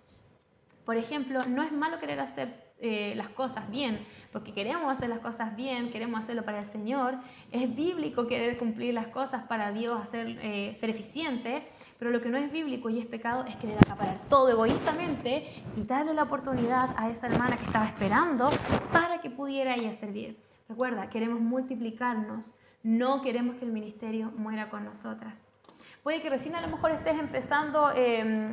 Por ejemplo, no es malo querer hacer las cosas bien, porque queremos hacer las cosas bien, queremos hacerlo para el Señor. Es bíblico querer cumplir las cosas para Dios, ser eficiente, pero lo que no es bíblico y es pecado es querer acaparar todo egoístamente y darle la oportunidad a esa hermana que estaba esperando para que pudiera ella servir. Recuerda, queremos multiplicarnos, no queremos que el ministerio muera con nosotras. Puede que recién a lo mejor estés empezando,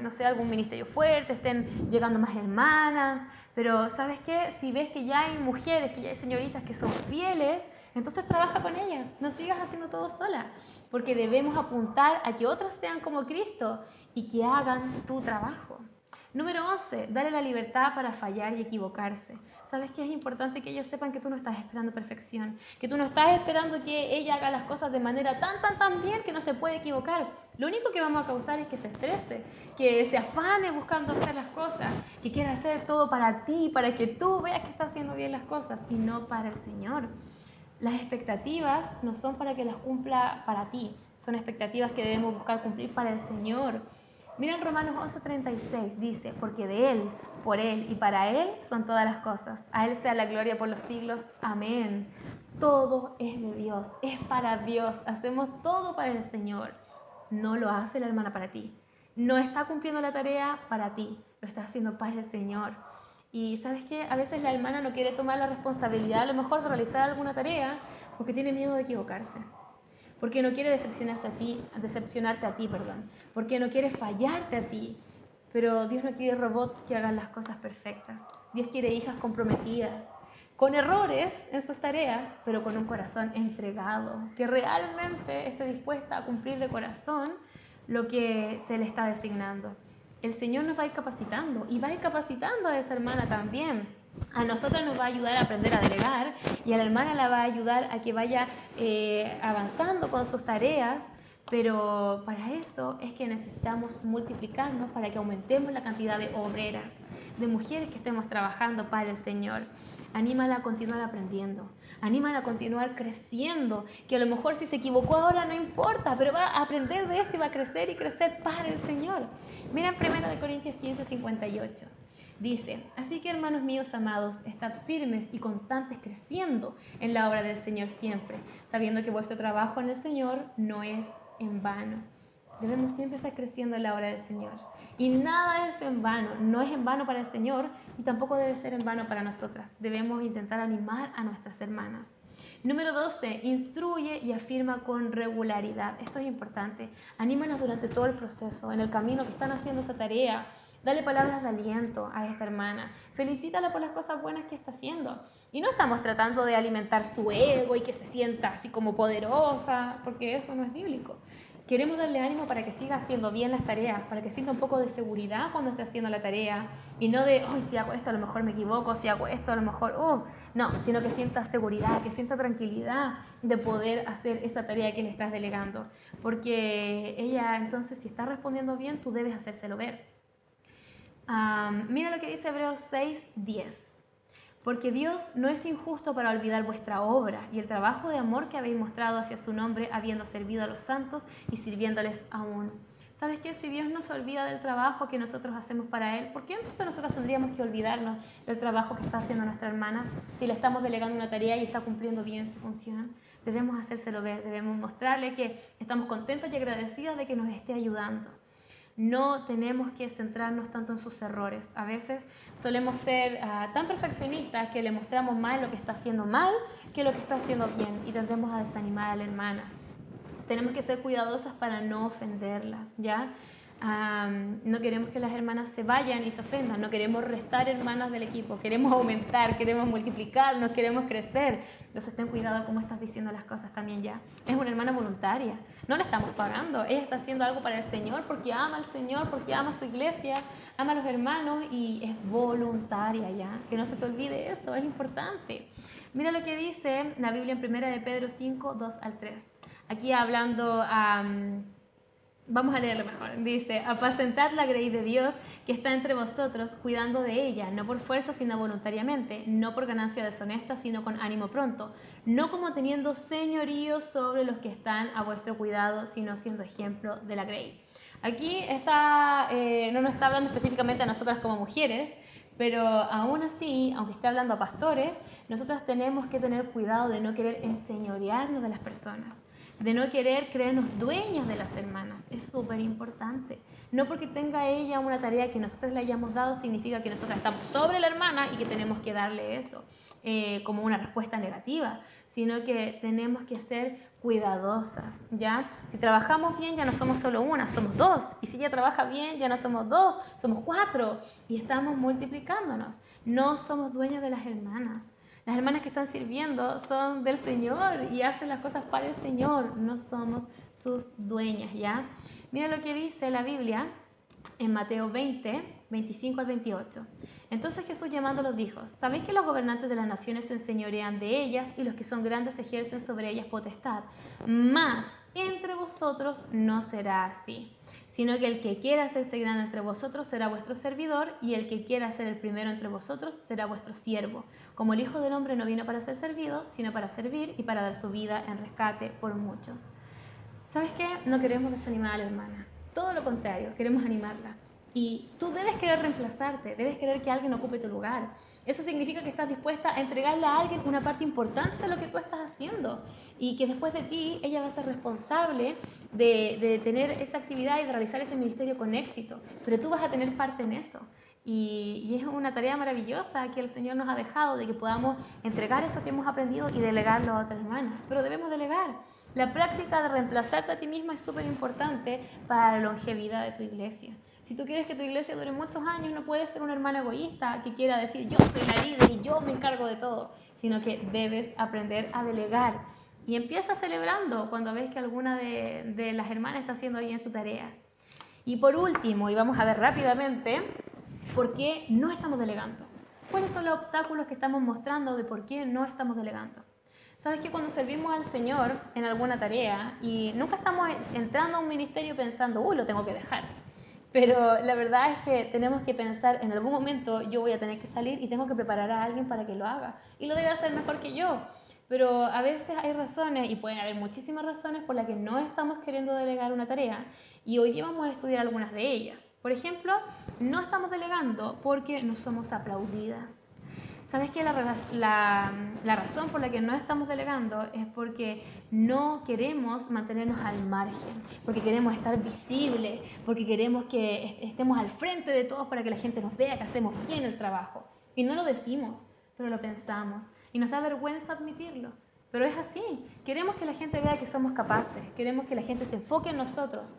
no sé, algún ministerio fuerte, estén llegando más hermanas, pero ¿sabes qué? Si ves que ya hay mujeres, que ya hay señoritas que son fieles, entonces trabaja con ellas, no sigas haciendo todo sola, porque debemos apuntar a que otras sean como Cristo y que hagan tu trabajo. Número 11, dale la libertad para fallar y equivocarse. ¿Sabes qué? Es importante que ellos sepan que tú no estás esperando perfección, que tú no estás esperando que ella haga las cosas de manera tan bien que no se puede equivocar. Lo único que vamos a causar es que se estrese, que se afane buscando hacer las cosas, que quiera hacer todo para ti, para que tú veas que está haciendo bien las cosas y no para el Señor. Las expectativas no son para que las cumpla para ti, son expectativas que debemos buscar cumplir para el Señor. Miren Romanos 11:36, dice, porque de Él, por Él y para Él son todas las cosas. A Él sea la gloria por los siglos. Amén. Todo es de Dios, es para Dios. Hacemos todo para el Señor. No lo hace la hermana para ti. No está cumpliendo la tarea para ti, lo está haciendo para el Señor. Y ¿sabes qué? A veces la hermana no quiere tomar la responsabilidad a lo mejor de realizar alguna tarea porque tiene miedo de equivocarse. Porque no quiere decepcionarte a ti, porque no quiere fallarte a ti. Pero Dios no quiere robots que hagan las cosas perfectas. Dios quiere hijas comprometidas, con errores en sus tareas, pero con un corazón entregado, que realmente esté dispuesta a cumplir de corazón lo que se le está designando. El Señor nos va a ir capacitando y va a ir capacitando a esa hermana también. A nosotros nos va a ayudar a aprender a delegar y a la hermana la va a ayudar a que vaya avanzando con sus tareas, pero para eso es que necesitamos multiplicarnos para que aumentemos la cantidad de obreras, de mujeres que estemos trabajando para el Señor. Anímala a continuar aprendiendo, anímala a continuar creciendo, que a lo mejor si se equivocó ahora no importa, pero va a aprender de esto y va a crecer y crecer para el Señor. Mira en 1 Corintios 15:58. Dice, así que hermanos míos amados, estad firmes y constantes creciendo en la obra del Señor siempre, sabiendo que vuestro trabajo en el Señor no es en vano. Debemos siempre estar creciendo en la obra del Señor. Y nada es en vano, no es en vano para el Señor y tampoco debe ser en vano para nosotras. Debemos intentar animar a nuestras hermanas. Número 12, instruye y afirma con regularidad. Esto es importante. Anímalas durante todo el proceso, en el camino que están haciendo esa tarea. Dale palabras de aliento a esta hermana. Felicítala por las cosas buenas que está haciendo. Y no estamos tratando de alimentar su ego y que se sienta así como poderosa, porque eso no es bíblico. Queremos darle ánimo para que siga haciendo bien las tareas, para que sienta un poco de seguridad cuando esté haciendo la tarea y no de, si hago esto a lo mejor me equivoco, si hago esto a lo mejor, no, sino que sienta seguridad, que sienta tranquilidad de poder hacer esa tarea que le estás delegando. Porque ella entonces, si está respondiendo bien, tú debes hacérselo ver. Mira lo que dice Hebreos 6:10. Porque Dios no es injusto para olvidar vuestra obra y el trabajo de amor que habéis mostrado hacia su nombre, habiendo servido a los santos y sirviéndoles aún. ¿Sabes qué? Si Dios nos olvida del trabajo que nosotros hacemos para Él, ¿por qué entonces nosotros tendríamos que olvidarnos del trabajo que está haciendo nuestra hermana? Si le estamos delegando una tarea y está cumpliendo bien su función, debemos hacérselo ver, debemos mostrarle que estamos contentos y agradecidos de que nos esté ayudando. No tenemos que centrarnos tanto en sus errores. A veces solemos ser tan perfeccionistas que le mostramos más lo que está haciendo mal que lo que está haciendo bien y tendemos a desanimar a la hermana. Tenemos que ser cuidadosas para no ofenderlas, ¿ya? No queremos que las hermanas se vayan y se ofendan, no queremos restar hermanas del equipo, queremos aumentar, queremos multiplicarnos, queremos crecer. Entonces ten cuidado cómo estás diciendo las cosas también ya. Es una hermana voluntaria, no la estamos pagando, ella está haciendo algo para el Señor porque ama al Señor, porque ama su iglesia, ama a los hermanos y es voluntaria ya. Que no se te olvide eso, es importante. Mira lo que dice la Biblia en 1 de Pedro 5, 2 al 3. Aquí hablando, vamos a leerlo mejor. Dice, apacentad la grey de Dios que está entre vosotros, cuidando de ella, no por fuerza, sino voluntariamente, no por ganancia deshonesta, sino con ánimo pronto, no como teniendo señorío sobre los que están a vuestro cuidado, sino siendo ejemplo de la grey. Aquí está, no nos está hablando específicamente a nosotras como mujeres, pero aún así, aunque esté hablando a pastores, nosotras tenemos que tener cuidado de no querer enseñorearnos de las personas, de no querer creernos dueñas de las hermanas. Es súper importante. No porque tenga ella una tarea que nosotros le hayamos dado significa que nosotros estamos sobre la hermana y que tenemos que darle eso como una respuesta negativa, sino que tenemos que ser cuidadosas, ¿ya? Si trabajamos bien ya no somos solo una, somos dos. Y si ella trabaja bien ya no somos dos, somos cuatro. Y estamos multiplicándonos. No somos dueños de las hermanas. Las hermanas que están sirviendo son del Señor y hacen las cosas para el Señor. No somos sus dueñas, ¿ya? Mira lo que dice la Biblia en Mateo 20, 25 al 28. Entonces Jesús llamándolos dijo, ¿sabéis que los gobernantes de las naciones se enseñorean de ellas y los que son grandes ejercen sobre ellas potestad? Mas entre vosotros no será así, sino que el que quiera hacerse grande entre vosotros será vuestro servidor, y el que quiera ser el primero entre vosotros será vuestro siervo. Como el Hijo del Hombre no vino para ser servido, sino para servir y para dar su vida en rescate por muchos. ¿Sabes qué? No queremos desanimar a la hermana. Todo lo contrario, queremos animarla. Y tú debes querer reemplazarte, debes querer que alguien ocupe tu lugar. Eso significa que estás dispuesta a entregarle a alguien una parte importante de lo que tú estás haciendo y que después de ti ella va a ser responsable de tener esa actividad y de realizar ese ministerio con éxito. Pero tú vas a tener parte en eso. Y es una tarea maravillosa que el Señor nos ha dejado, de que podamos entregar eso que hemos aprendido y delegarlo a otra hermana. Pero debemos delegar. La práctica de reemplazarte a ti misma es súper importante para la longevidad de tu iglesia. Si tú quieres que tu iglesia dure muchos años, no puedes ser una hermana egoísta que quiera decir yo soy la líder y yo me encargo de todo, sino que debes aprender a delegar. Y empieza celebrando cuando ves que alguna de las hermanas está haciendo bien su tarea. Y por último, y vamos a ver rápidamente, ¿por qué no estamos delegando? ¿Cuáles son los obstáculos que estamos mostrando de por qué no estamos delegando? Sabes que cuando servimos al Señor en alguna tarea y nunca estamos entrando a un ministerio pensando, lo tengo que dejar. Pero la verdad es que tenemos que pensar, en algún momento yo voy a tener que salir y tengo que preparar a alguien para que lo haga. Y lo debe hacer mejor que yo. Pero a veces hay razones, y pueden haber muchísimas razones por las que no estamos queriendo delegar una tarea. Y hoy vamos a estudiar algunas de ellas. Por ejemplo, no estamos delegando porque no somos aplaudidas. ¿Sabes qué? La razón por la que no estamos delegando es porque no queremos mantenernos al margen, porque queremos estar visibles, porque queremos que estemos al frente de todos para que la gente nos vea que hacemos bien el trabajo. Y no lo decimos, pero lo pensamos. Y nos da vergüenza admitirlo. Pero es así. Queremos que la gente vea que somos capaces, queremos que la gente se enfoque en nosotros.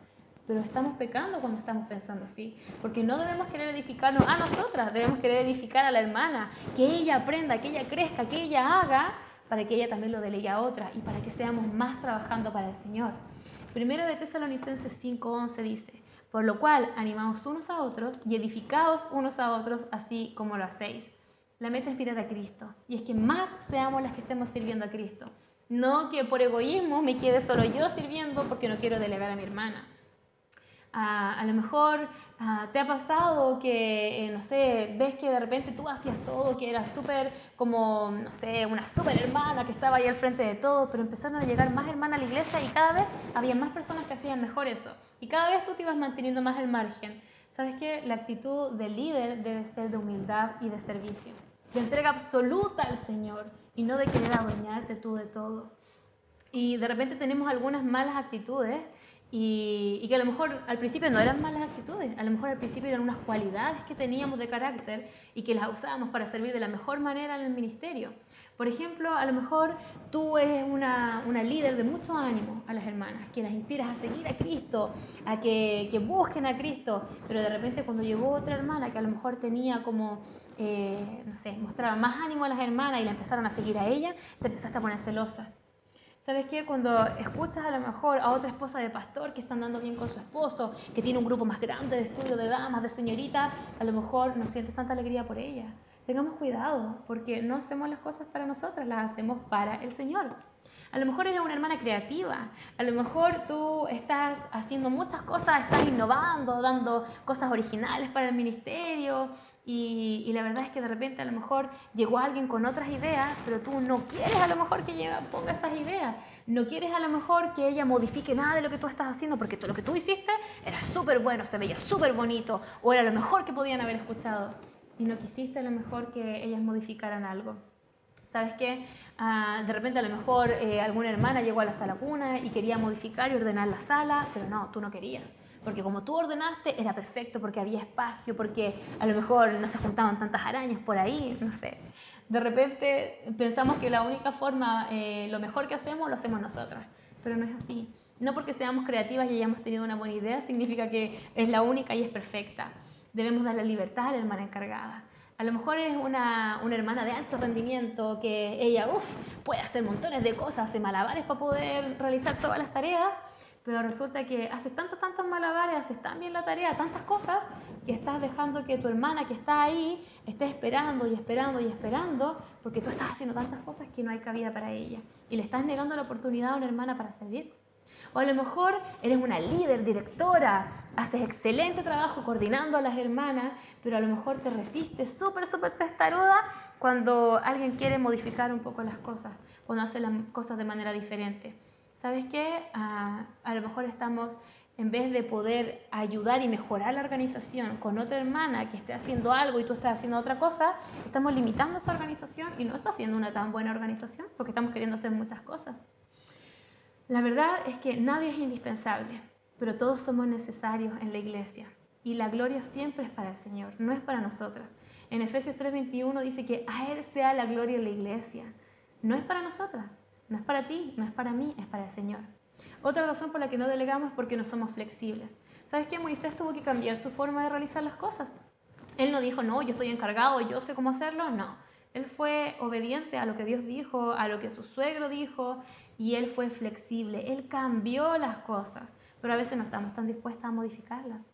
Pero estamos pecando cuando estamos pensando así, porque no debemos querer edificarnos a nosotras, debemos querer edificar a la hermana, que ella aprenda, que ella crezca, que ella haga, para que ella también lo delegue a otra y para que seamos más trabajando para el Señor. Primero de Tesalonicenses 5:11 dice, por lo cual animamos unos a otros y edificaos unos a otros así como lo hacéis. La meta es mirar a Cristo, y es que más seamos las que estemos sirviendo a Cristo, no que por egoísmo me quede solo yo sirviendo porque no quiero delegar a mi hermana. A lo mejor te ha pasado que, no sé, ves que de repente tú hacías todo, que era súper como, no sé, una súper hermana que estaba ahí al frente de todo, pero empezaron a llegar más hermanas a la iglesia y cada vez había más personas que hacían mejor eso. Y cada vez tú te ibas manteniendo más al margen. ¿Sabes qué? La actitud del líder debe ser de humildad y de servicio, de entrega absoluta al Señor y no de querer adueñarte tú de todo. Y de repente tenemos algunas malas actitudes y que a lo mejor al principio no eran malas actitudes, a lo mejor al principio eran unas cualidades que teníamos de carácter y que las usábamos para servir de la mejor manera en el ministerio. Por ejemplo, a lo mejor tú eres una líder de mucho ánimo a las hermanas, que las inspiras a seguir a Cristo, a que busquen a Cristo, pero de repente cuando llegó otra hermana que a lo mejor tenía como, no sé, mostraba más ánimo a las hermanas y la empezaron a seguir a ella, te empezaste a poner celosa. ¿Sabes qué? Cuando escuchas a lo mejor a otra esposa de pastor que está andando bien con su esposo, que tiene un grupo más grande de estudio de damas, de señoritas, a lo mejor no sientes tanta alegría por ella. Tengamos cuidado, porque no hacemos las cosas para nosotras, las hacemos para el Señor. A lo mejor eres una hermana creativa, a lo mejor tú estás haciendo muchas cosas, estás innovando, dando cosas originales para el ministerio, y la verdad es que de repente a lo mejor llegó alguien con otras ideas, pero tú no quieres a lo mejor que ponga esas ideas, no quieres a lo mejor que ella modifique nada de lo que tú estás haciendo, porque lo que tú hiciste era súper bueno, se veía súper bonito, o era lo mejor que podían haber escuchado, y no quisiste a lo mejor que ellas modificaran algo. ¿Sabes qué? De repente a lo mejor alguna hermana llegó a la sala cuna y quería modificar y ordenar la sala, pero no, tú no querías. Porque como tú ordenaste, era perfecto, porque había espacio, porque a lo mejor no se juntaban tantas arañas por ahí, no sé. De repente pensamos que la única forma, lo mejor que hacemos, lo hacemos nosotras, pero no es así. No porque seamos creativas y hayamos tenido una buena idea, significa que es la única y es perfecta. Debemos darle libertad a la hermana encargada. A lo mejor eres una hermana de alto rendimiento, que ella puede hacer montones de cosas, hace malabares para poder realizar todas las tareas, pero resulta que haces tantos malabares, haces tan bien la tarea, tantas cosas, que estás dejando que tu hermana que está ahí esté esperando y esperando y esperando, porque tú estás haciendo tantas cosas que no hay cabida para ella. Y le estás negando la oportunidad a una hermana para servir. O a lo mejor eres una líder, directora, haces excelente trabajo coordinando a las hermanas, pero a lo mejor te resistes súper testaruda cuando alguien quiere modificar un poco las cosas, cuando hace las cosas de manera diferente. ¿Sabes qué? A lo mejor estamos, en vez de poder ayudar y mejorar la organización con otra hermana que esté haciendo algo y tú estás haciendo otra cosa, estamos limitando esa organización y no está siendo una tan buena organización porque estamos queriendo hacer muchas cosas. La verdad es que nadie es indispensable, pero todos somos necesarios en la iglesia y la gloria siempre es para el Señor, no es para nosotras. En Efesios 3:21 dice que a Él sea la gloria en la iglesia. No es para nosotras, no es para ti, no es para mí, es para el Señor. Otra razón por la que no delegamos es porque no somos flexibles. ¿Sabes qué? Moisés tuvo que cambiar su forma de realizar las cosas. Él no dijo, no, yo estoy encargado, yo sé cómo hacerlo, no. Él fue obediente a lo que Dios dijo, a lo que su suegro dijo, y él fue flexible. Él cambió las cosas, pero a veces no estamos tan dispuestas a modificarlas.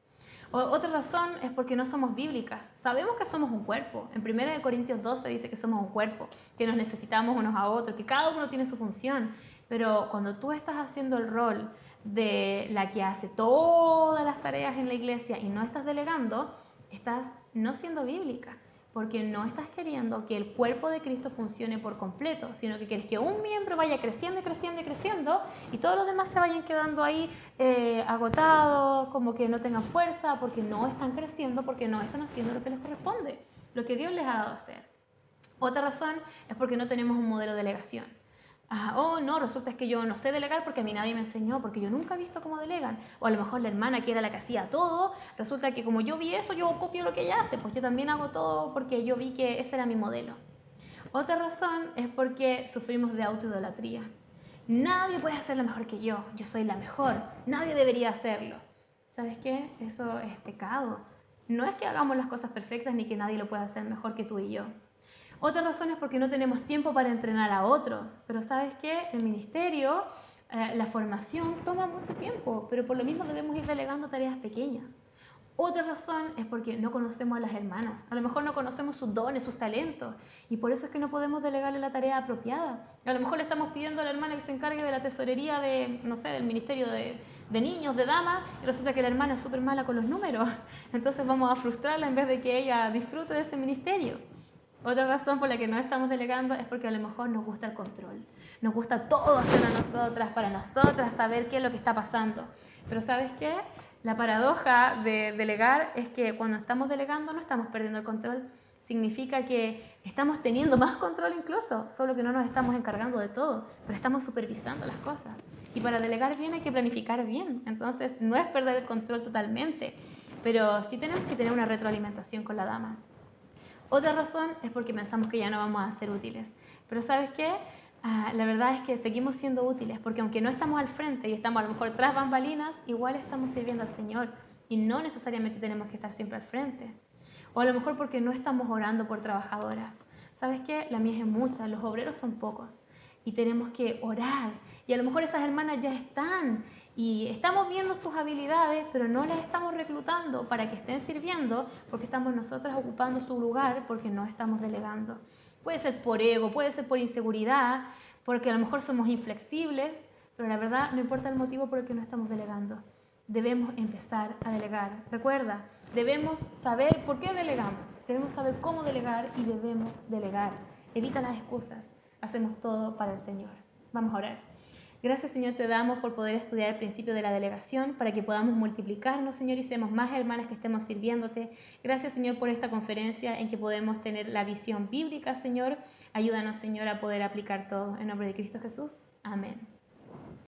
Otra razón es porque no somos bíblicas. Sabemos que somos un cuerpo. En 1 Corintios 12 dice que somos un cuerpo, que nos necesitamos unos a otros, que cada uno tiene su función. Pero cuando tú estás haciendo el rol de la que hace todas las tareas en la iglesia y no estás delegando, estás no siendo bíblica, porque no estás queriendo que el cuerpo de Cristo funcione por completo, sino que quieres que un miembro vaya creciendo y todos los demás se vayan quedando ahí agotados, como que no tengan fuerza, porque no están creciendo, porque no están haciendo lo que les corresponde, lo que Dios les ha dado a hacer. Otra razón es porque no tenemos un modelo de delegación. No, resulta que yo no sé delegar porque a mí nadie me enseñó, porque yo nunca he visto cómo delegan. O a lo mejor la hermana que era la que hacía todo, resulta que como yo vi eso, yo copio lo que ella hace, pues yo también hago todo porque yo vi que ese era mi modelo. Otra razón es porque sufrimos de autoidolatría. Nadie puede hacerlo mejor que yo soy la mejor, nadie debería hacerlo. ¿Sabes qué? Eso es pecado. No es que hagamos las cosas perfectas ni que nadie lo pueda hacer mejor que tú y yo. Otra razón es porque no tenemos tiempo para entrenar a otros. Pero ¿sabes qué? El ministerio, la formación toma mucho tiempo, pero por lo mismo debemos ir delegando tareas pequeñas. Otra razón es porque no conocemos a las hermanas. A lo mejor no conocemos sus dones, sus talentos. Y por eso es que no podemos delegarle la tarea apropiada. A lo mejor le estamos pidiendo a la hermana que se encargue de la tesorería de, no sé, del ministerio de niños, de damas, y resulta que la hermana es súper mala con los números. Entonces vamos a frustrarla en vez de que ella disfrute de ese ministerio. Otra razón por la que no estamos delegando es porque a lo mejor nos gusta el control. Nos gusta todo hacer a nosotras, para nosotras, saber qué es lo que está pasando. Pero ¿sabes qué? La paradoja de delegar es que cuando estamos delegando no estamos perdiendo el control. Significa que estamos teniendo más control incluso, solo que no nos estamos encargando de todo, pero estamos supervisando las cosas. Y para delegar bien hay que planificar bien. Entonces no es perder el control totalmente, pero sí tenemos que tener una retroalimentación con la dama. Otra razón es porque pensamos que ya no vamos a ser útiles. Pero ¿sabes qué? La verdad es que seguimos siendo útiles, porque aunque no estamos al frente y estamos a lo mejor tras bambalinas, igual estamos sirviendo al Señor y no necesariamente tenemos que estar siempre al frente. O a lo mejor porque no estamos orando por trabajadoras. ¿Sabes qué? La mies es mucha, los obreros son pocos y tenemos que orar. Y a lo mejor esas hermanas ya están y estamos viendo sus habilidades, pero no las estamos reclutando para que estén sirviendo porque estamos nosotras ocupando su lugar porque no estamos delegando. Puede ser por ego, puede ser por inseguridad, porque a lo mejor somos inflexibles, pero la verdad no importa el motivo por el que no estamos delegando. Debemos empezar a delegar. Recuerda, debemos saber por qué delegamos, debemos saber cómo delegar y debemos delegar. Evita las excusas. Hacemos todo para el Señor. Vamos a orar. Gracias, Señor, te damos por poder estudiar el principio de la delegación para que podamos multiplicarnos, Señor, y seamos más hermanas que estemos sirviéndote. Gracias, Señor, por esta conferencia en que podemos tener la visión bíblica, Señor. Ayúdanos, Señor, a poder aplicar todo. En nombre de Cristo Jesús. Amén.